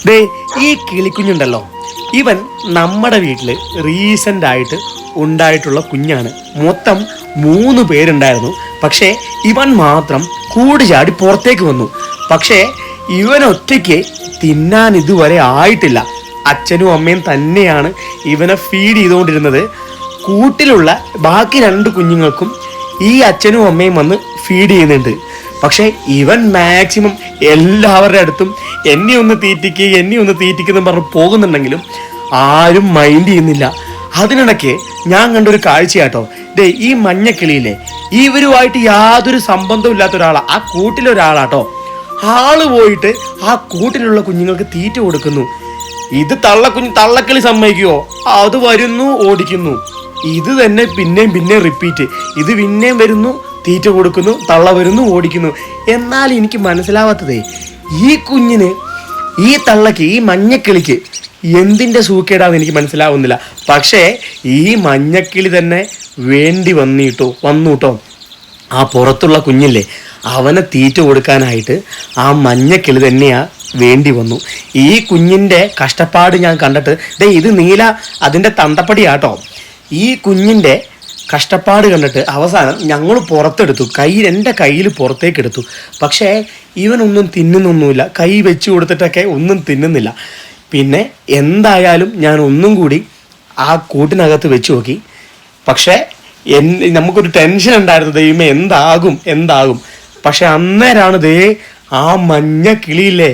ദേ ഈ കിളിക്കുഞ്ഞുണ്ടല്ലോ, ഇവൻ നമ്മുടെ വീട്ടിൽ റീസെൻ്റ് ആയിട്ട് ഉണ്ടായിട്ടുള്ള കുഞ്ഞാണ്. മൊത്തം 3 പേരുണ്ടായിരുന്നു. പക്ഷേ ഇവൻ മാത്രം കൂട് ചാടി പുറത്തേക്ക് വന്നു. പക്ഷേ ഇവൻ ഒറ്റയ്ക്ക് തിന്നാൻ ഇതുവരെ ആയിട്ടില്ല. അച്ഛനും അമ്മയും തന്നെയാണ് ഇവനെ ഫീഡ് ചെയ്തുകൊണ്ടിരുന്നത്. കൂട്ടിലുള്ള ബാക്കി 2 കുഞ്ഞുങ്ങൾക്കും ഈ അച്ഛനും അമ്മയും വന്ന് ഫീഡ് ചെയ്യുന്നുണ്ട്. പക്ഷേ ഇവൻ മാക്സിമം എല്ലാവരുടെ അടുത്തും എന്നെ ഒന്ന് തീറ്റിക്കുന്നു പറഞ്ഞ് പോകുന്നുണ്ടെങ്കിലും ആരും മൈൻഡ് ചെയ്യുന്നില്ല. അതിനിടയ്ക്ക് ഞാൻ കണ്ടൊരു കാഴ്ചയാട്ടോ. ദേ ഈ മഞ്ഞക്കിളിയില്ലേ, ഇവരുമായിട്ട് യാതൊരു സംബന്ധവും ഇല്ലാത്ത ഒരാളാ, ആ കൂട്ടിലൊരാളാട്ടോ. ആള് പോയിട്ട് ആ കൂട്ടിലുള്ള കുഞ്ഞുങ്ങൾക്ക് തീറ്റ കൊടുക്കുന്നു. ഇത് തള്ളക്കിളി സമ്മതിക്കുവോ? അത് വരുന്നു, ഓടിക്കുന്നു. ഇത് തന്നെ പിന്നെയും റിപ്പീറ്റ്. ഇത് പിന്നെയും വരുന്നു, തീറ്റ കൊടുക്കുന്നു, തള്ള വരുന്നു, ഓടിക്കുന്നു. എന്നാൽ എനിക്ക് മനസ്സിലാവാത്തതേ, ഈ കുഞ്ഞിന്, ഈ തള്ളക്ക്, ഈ മഞ്ഞക്കിളിക്ക് എന്തിൻ്റെ സൂക്കേടാന്ന് എനിക്ക് മനസ്സിലാവുന്നില്ല. പക്ഷേ ഈ മഞ്ഞക്കിളി തന്നെ വേണ്ടി വന്നു ആ പുറത്തുള്ള കുഞ്ഞില്ലേ, അവനെ തീറ്റ കൊടുക്കാനായിട്ട് ആ മഞ്ഞക്കിളി തന്നെയാ വേണ്ടി വന്നു. ഈ കുഞ്ഞിൻ്റെ കഷ്ടപ്പാട് ഞാൻ കണ്ടിട്ട്, ഇത് നീല അതിൻ്റെ തന്തപ്പടിയാട്ടോ. ഈ കുഞ്ഞിൻ്റെ കഷ്ടപ്പാട് കണ്ടിട്ട് അവസാനം ഞങ്ങൾ പുറത്തെടുത്തു, എൻ്റെ കയ്യിൽ പുറത്തേക്കെടുത്തു. പക്ഷേ ഇവനൊന്നും തിന്നുന്നൊന്നുമില്ല, കൈ വെച്ച് കൊടുത്തിട്ടൊക്കെ ഒന്നും തിന്നുന്നില്ല. പിന്നെ എന്തായാലും ഞാൻ ഒന്നും കൂടി ആ കൂട്ടിനകത്ത് വെച്ച് നോക്കി. പക്ഷേ നമുക്കൊരു ടെൻഷൻ ഉണ്ടായിരുന്നു, ദൈവമേ എന്താകും. പക്ഷെ അന്നേരമാണ് ആ മഞ്ഞ കിളിയില്ലേ,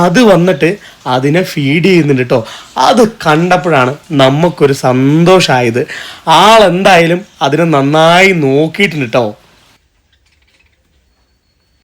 അത് വന്നിട്ട് അതിനെ ഫീഡ് ചെയ്യുന്നുണ്ട് കേട്ടോ. അത് കണ്ടപ്പോഴാണ് നമുക്കൊരു സന്തോഷമായത്. ആളെന്തായാലും അതിനെ നന്നായി നോക്കിയിട്ടുണ്ട് കേട്ടോ.